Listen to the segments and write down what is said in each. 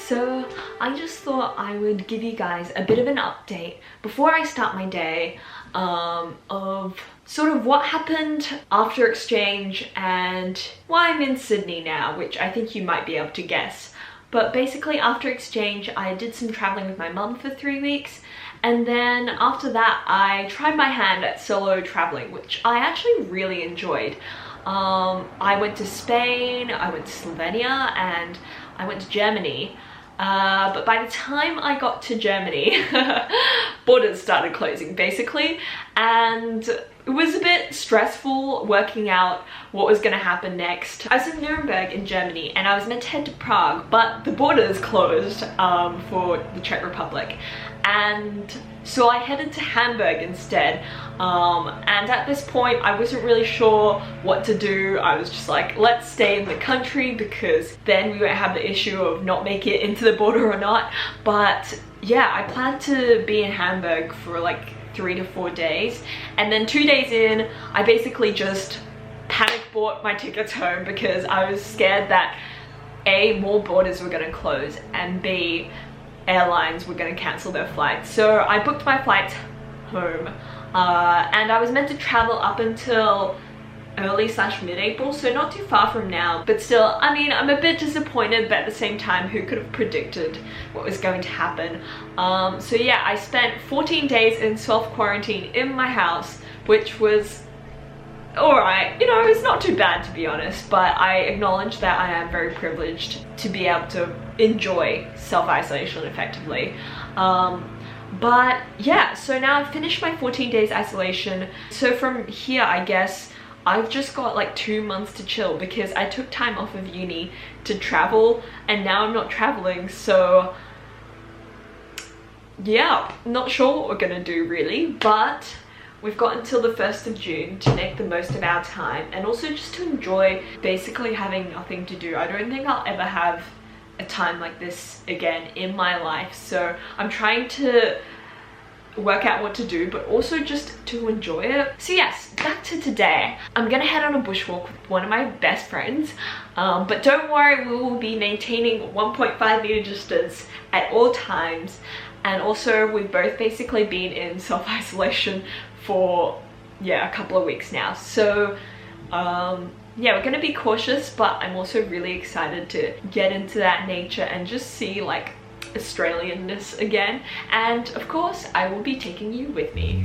So I just thought I would give you guys a bit of an update before I start my day of sort of what happened after exchange and why I'm in Sydney now, which I think you might be able to guess. But basically after exchange I did some traveling with my mum for 3 weeks, and then after that I tried my hand at solo traveling, which I actually really enjoyed. I went to Spain, I went to Slovenia, and I went to Germany. But by the time I got to Germany, borders started closing basically, and it was a bit stressful working out what was going to happen next. I was in Nuremberg in Germany and I was meant to head to Prague, but the borders closed for the Czech Republic, and so I headed to Hamburg instead. And at this point I wasn't really sure what to do. I was just like, let's stay in the country because then we won't have the issue of not making it into the border or not. But yeah, I planned to be in Hamburg for like 3 to 4 days, and then 2 days in I basically just panic bought my tickets home because I was scared that A, more borders were going to close, and B, airlines were going to cancel their flights. So I booked my flights home, and I was meant to travel up until early/mid-April, so not too far from now. But still, I mean, I'm a bit disappointed, but at the same time, who could have predicted what was going to happen? So yeah, I spent 14 days in self-quarantine in my house, which was alright. You know, it's not too bad to be honest, but I acknowledge that I am very privileged to be able to enjoy self-isolation effectively. But yeah, so now I've finished my 14 days isolation. So from here, I guess I've just got like 2 months to chill because I took time off of uni to travel, and now I'm not traveling. So yeah, not sure what we're gonna do really, but we've got until the 1st of June to make the most of our time and also just to enjoy basically having nothing to do. I don't think I'll ever have a time like this again in my life, so I'm trying to work out what to do, but also just to enjoy it. So yes, back to today. I'm gonna head on a bushwalk with one of my best friends, but don't worry, we will be maintaining 1.5 meter distance at all times. And also we've both basically been in self-isolation for a couple of weeks now, so yeah, we're gonna be cautious, but I'm also really excited to get into that nature and just see like Australianness again. And of course I will be taking you with me.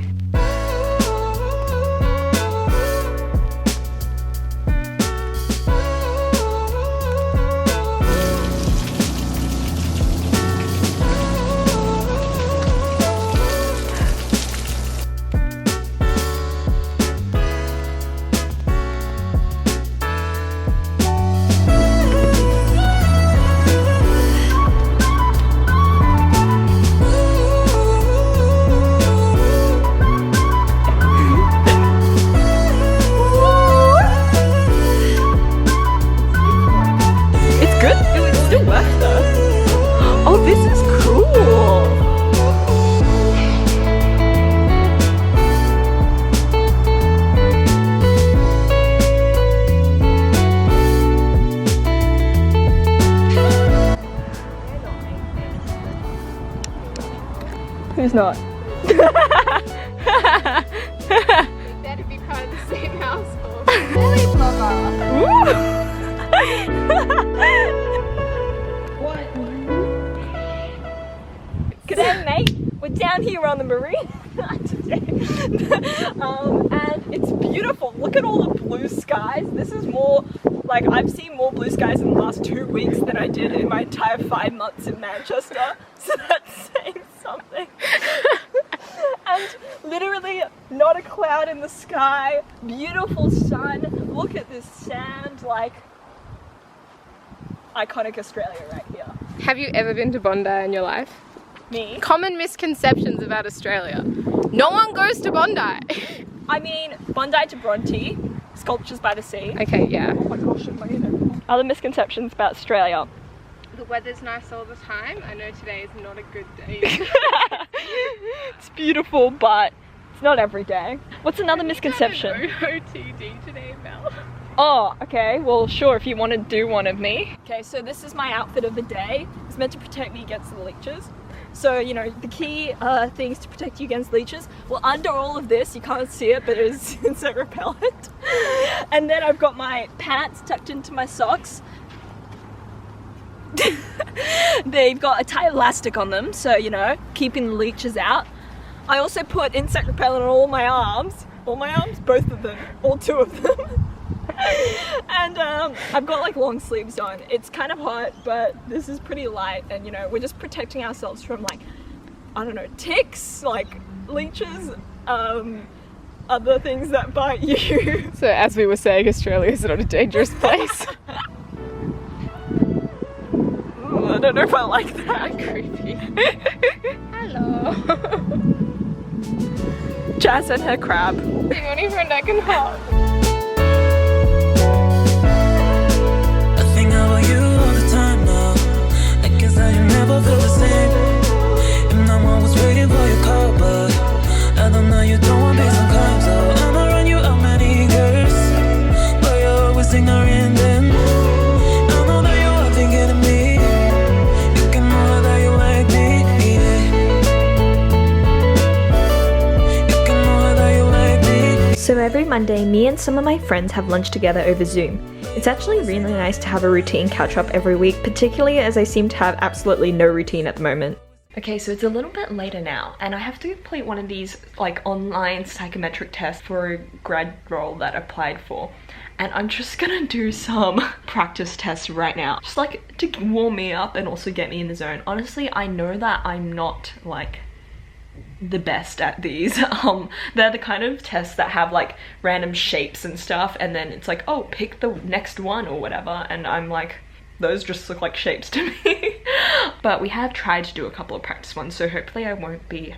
Who's not? We better be part of the same household. Silly blogger. What? G'day mate, we're down here on the marina today. And it's beautiful. Look at all the blue skies. This is more, like, I've seen more blue skies in the last 2 weeks than I did in my entire 5 months in Manchester. So that's saying something. And literally not a cloud in the sky, beautiful sun. Look at this sand, like iconic Australia right here. Have you ever been to Bondi in your life? Me? Common misconceptions about Australia. No one goes to Bondi. I mean, Bondi to Bronte, sculptures by the sea. Okay, yeah. Oh my gosh, other misconceptions about Australia. The weather's nice all the time. I know today is not a good day. It's beautiful, but it's not every day. What's another misconception? OOTD today, Mel. Oh, okay, well sure, if you want to do one of me. Okay, so this is my outfit of the day. It's meant to protect me against the leeches. So, you know, the key things to protect you against leeches. Well, under all of this, you can't see it, but it is insect repellent. And then I've got my pants tucked into my socks. They've got a tight elastic on them, so, you know, keeping the leeches out. I also put insect repellent on all my arms. All my arms? Both of them. All two of them. And I've got like long sleeves on. It's kind of hot, but this is pretty light, and you know, we're just protecting ourselves from like, I don't know, ticks, like leeches, other things that bite you. So as we were saying, Australia is not a dangerous place. I don't know if I like that. Creepy. Hello. Jazz and her crab. The only friend I can hug. Never feel the same. And I'm always waiting for your call, but I don't know you don't want peace and calm, so I'ma run you out many years, but you're always ignoring them. I know that you are thinking of me. You can know that you like me, yeah. You can know that you like me. So every Monday, me and some of my friends have lunch together over Zoom. It's actually really nice to have a routine catch up every week, particularly as I seem to have absolutely no routine at the moment. Okay, so it's a little bit later now, and I have to complete one of these like online psychometric tests for a grad role that I applied for. And I'm just gonna do some practice tests right now, just like to warm me up and also get me in the zone. Honestly, I know that I'm not like the best at these. They're the kind of tests that have like random shapes and stuff, and then it's like, oh, pick the next one or whatever, and I'm like, those just look like shapes to me. But we have tried to do a couple of practice ones, so hopefully I won't be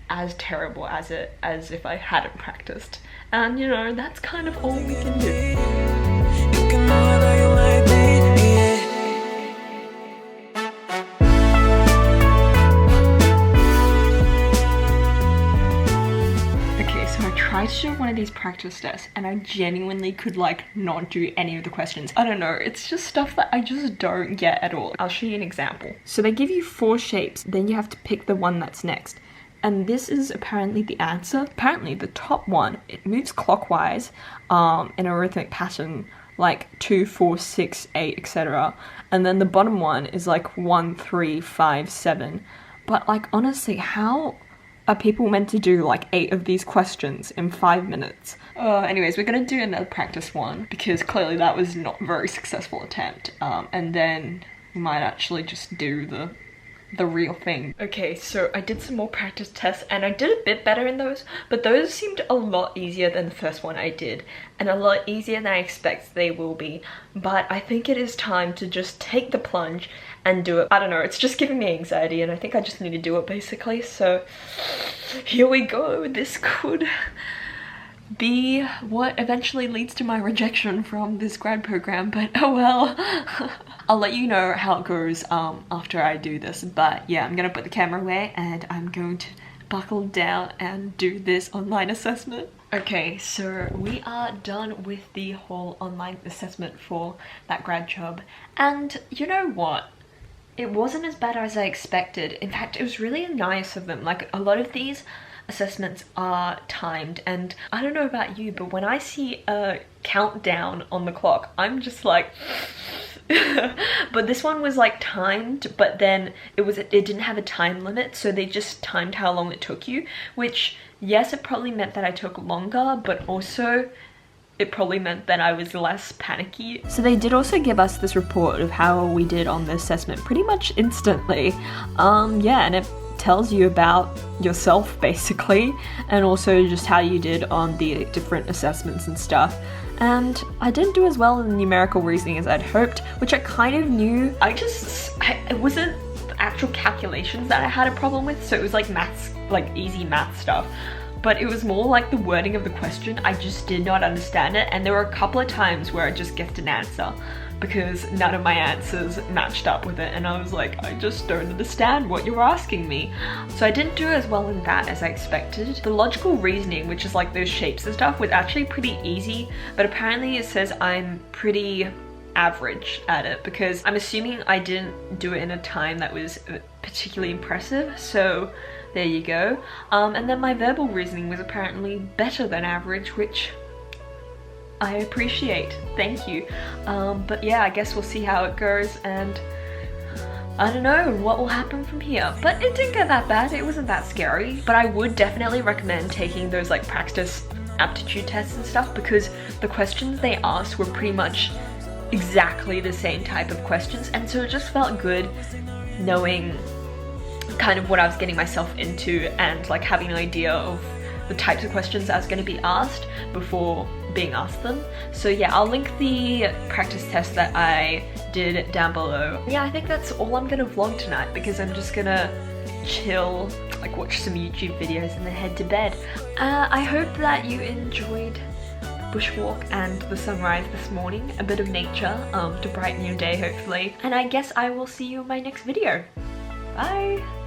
as terrible as if I hadn't practiced. And you know, that's kind of all we can do. You can know that you like me, yeah. I tried to do one of these practice tests and I genuinely could like not do any of the questions. I don't know, it's just stuff that I just don't get at all. I'll show you an example. So they give you 4 shapes, then you have to pick the one that's next. And this is apparently the answer. Apparently the top one, it moves clockwise in a rhythmic pattern, like 2, 4, 6, 8, etc. And then the bottom one is like 1, 3, 5, 7. But like honestly, how are people meant to do like 8 of these questions in 5 minutes? Anyways, we're gonna do another practice one because clearly that was not a very successful attempt. And then we might actually just do the real thing. Okay, so I did some more practice tests and I did a bit better in those, but those seemed a lot easier than the first one I did, and a lot easier than I expect they will be. But I think it is time to just take the plunge and do it. I don't know, it's just giving me anxiety and I think I just need to do it basically. So here we go. This could be what eventually leads to my rejection from this grad program, but oh well. I'll let you know how it goes after I do this, but yeah, I'm gonna put the camera away and I'm going to buckle down and do this online assessment. Okay, so we are done with the whole online assessment for that grad job, and you know what? It wasn't as bad as I expected. In fact, it was really nice of them. Like, a lot of these assessments are timed, and I don't know about you, but when I see a countdown on the clock, I'm just like but this one was like timed, but then it didn't have a time limit, so they just timed how long it took you, which yes, it probably meant that I took longer, but also it probably meant that I was less panicky. So they did also give us this report of how we did on the assessment pretty much instantly. Yeah, and it tells you about yourself basically, and also just how you did on the different assessments and stuff. And I didn't do as well in numerical reasoning as I'd hoped, which I kind of knew. It wasn't the actual calculations that I had a problem with, so it was like maths, like easy math stuff. But it was more like the wording of the question. I just did not understand it, and there were a couple of times where I just guessed an answer. because none of my answers matched up with it, and I was like, I just don't understand what you're asking me. So I didn't do as well in that as I expected. The logical reasoning, which is like those shapes and stuff, was actually pretty easy, but apparently it says I'm pretty average at it, because I'm assuming I didn't do it in a time that was particularly impressive, so there you go. And then my verbal reasoning was apparently better than average, which I appreciate, thank you. But yeah, I guess we'll see how it goes, and I don't know what will happen from here. But it didn't get that bad, it wasn't that scary. But I would definitely recommend taking those like practice aptitude tests and stuff, because the questions they asked were pretty much exactly the same type of questions, and so it just felt good knowing kind of what I was getting myself into, and like having an idea of the types of questions I was going to be asked before being asked them. So yeah, I'll link the practice test that I did down below. Yeah, I think that's all I'm gonna vlog tonight, because I'm just gonna chill, like watch some YouTube videos and then head to bed. I hope that you enjoyed bushwalk and the sunrise this morning, a bit of nature to brighten your day hopefully, and I guess I will see you in my next video. Bye!